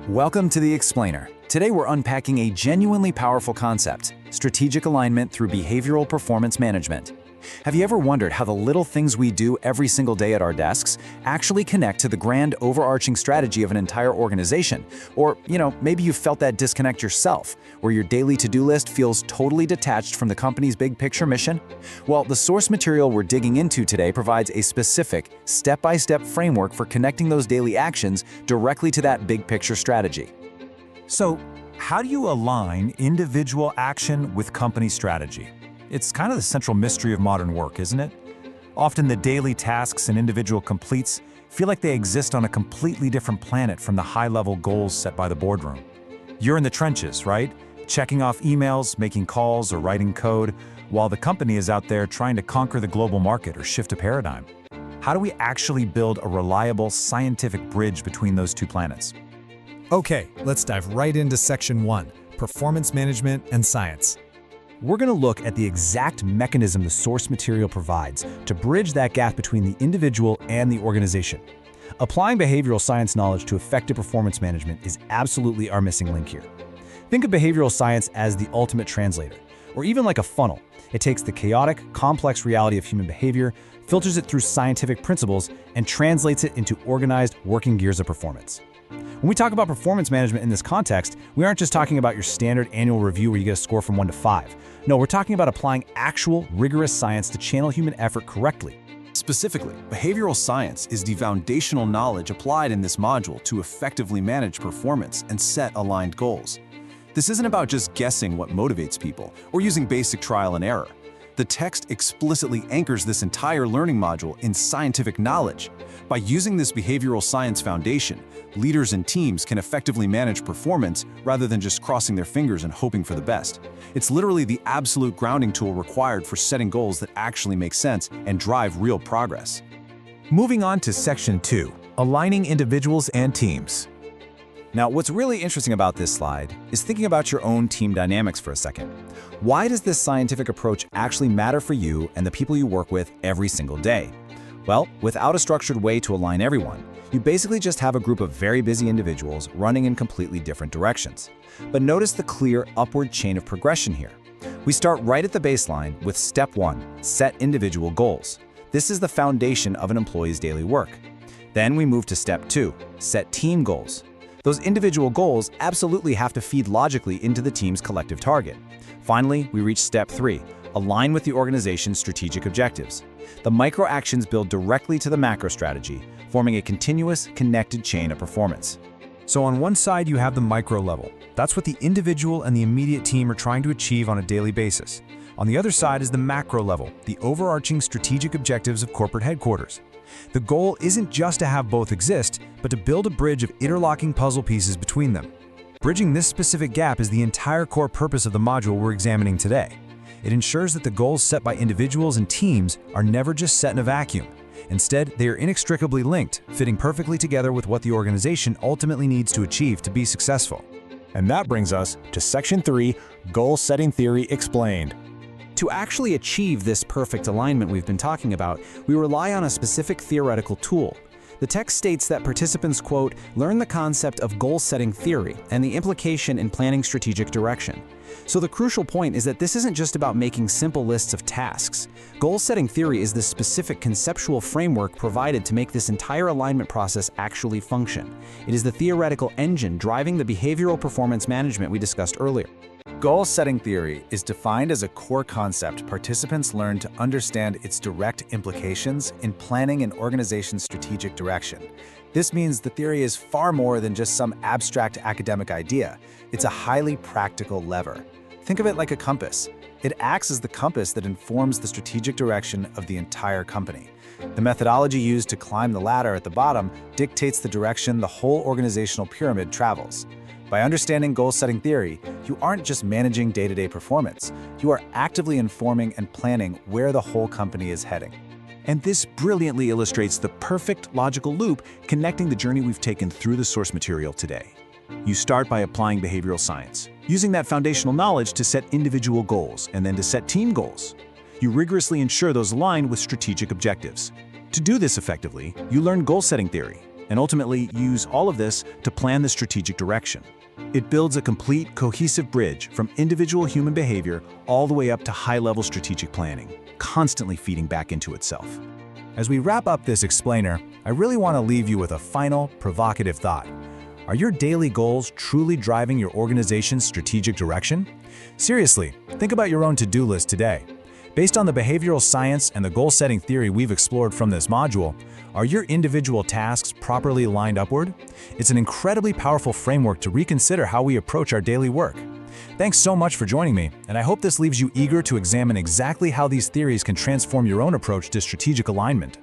Welcome to The Explainer. Today we're unpacking a genuinely powerful concept, strategic alignment through behavioral performance management. Have you ever wondered how the little things we do every single day at our desks actually connect to the grand overarching strategy of an entire organization? Or, maybe you've felt that disconnect yourself, where your daily to-do list feels totally detached from the company's big picture mission? Well, the source material we're digging into today provides a specific, step-by-step framework for connecting those daily actions directly to that big picture strategy. So, how do you align individual action with company strategy? It's kind of the central mystery of modern work, isn't it? Often the daily tasks an individual completes feel like they exist on a completely different planet from the high-level goals set by the boardroom. You're in the trenches, right? Checking off emails, making calls, or writing code, while the company is out there trying to conquer the global market or shift a paradigm. How do we actually build a reliable, scientific bridge between those two planets? Okay, let's dive right into Section 1, Performance Management and Science. We're going to look at the exact mechanism the source material provides to bridge that gap between the individual and the organization. Applying behavioral science knowledge to effective performance management is absolutely our missing link here. Think of behavioral science as the ultimate translator, or even like a funnel. It takes the chaotic, complex reality of human behavior, filters it through scientific principles, and translates it into organized, working gears of performance. When we talk about performance management in this context, we aren't just talking about your standard annual review where you get a score from 1 to 5. No, we're talking about applying actual, rigorous science to channel human effort correctly. Specifically, behavioral science is the foundational knowledge applied in this module to effectively manage performance and set aligned goals. This isn't about just guessing what motivates people or using basic trial and error. The text explicitly anchors this entire learning module in scientific knowledge. By using this behavioral science foundation, leaders and teams can effectively manage performance rather than just crossing their fingers and hoping for the best. It's literally the absolute grounding tool required for setting goals that actually make sense and drive real progress. Moving on to Section 2, Aligning Individuals and Teams. Now, what's really interesting about this slide is thinking about your own team dynamics for a second. Why does this scientific approach actually matter for you and the people you work with every single day? Well, without a structured way to align everyone, you basically just have a group of very busy individuals running in completely different directions. But notice the clear upward chain of progression here. We start right at the baseline with Step 1, set individual goals. This is the foundation of an employee's daily work. Then we move to Step 2, set team goals. Those individual goals absolutely have to feed logically into the team's collective target. Finally, we reach Step 3, align with the organization's strategic objectives. The micro actions build directly to the macro strategy, forming a continuous, connected chain of performance. So on one side, you have the micro level. That's what the individual and the immediate team are trying to achieve on a daily basis. On the other side is the macro level, the overarching strategic objectives of corporate headquarters. The goal isn't just to have both exist, but to build a bridge of interlocking puzzle pieces between them. Bridging this specific gap is the entire core purpose of the module we're examining today. It ensures that the goals set by individuals and teams are never just set in a vacuum. Instead, they are inextricably linked, fitting perfectly together with what the organization ultimately needs to achieve to be successful. And that brings us to Section 3, Goal Setting Theory Explained. To actually achieve this perfect alignment we've been talking about, we rely on a specific theoretical tool. The text states that participants, quote, learn the concept of goal-setting theory and the implication in planning strategic direction. So the crucial point is that this isn't just about making simple lists of tasks. Goal-setting theory is the specific conceptual framework provided to make this entire alignment process actually function. It is the theoretical engine driving the behavioral performance management we discussed earlier. Goal-setting theory is defined as a core concept participants learn to understand its direct implications in planning an organization's strategic direction. This means the theory is far more than just some abstract academic idea. It's a highly practical lever. Think of it like a compass. It acts as the compass that informs the strategic direction of the entire company. The methodology used to climb the ladder at the bottom dictates the direction the whole organizational pyramid travels. By understanding goal-setting theory, you aren't just managing day-to-day performance. You are actively informing and planning where the whole company is heading. And this brilliantly illustrates the perfect logical loop connecting the journey we've taken through the source material today. You start by applying behavioral science, using that foundational knowledge to set individual goals and then to set team goals. You rigorously ensure those align with strategic objectives. To do this effectively, you learn goal-setting theory, and ultimately use all of this to plan the strategic direction. It builds a complete, cohesive bridge from individual human behavior all the way up to high-level strategic planning, constantly feeding back into itself. As we wrap up this explainer, I really want to leave you with a final, provocative thought. Are your daily goals truly driving your organization's strategic direction? Seriously, think about your own to-do list today. Based on the behavioral science and the goal-setting theory we've explored from this module, are your individual tasks properly lined upward? It's an incredibly powerful framework to reconsider how we approach our daily work. Thanks so much for joining me, and I hope this leaves you eager to examine exactly how these theories can transform your own approach to strategic alignment.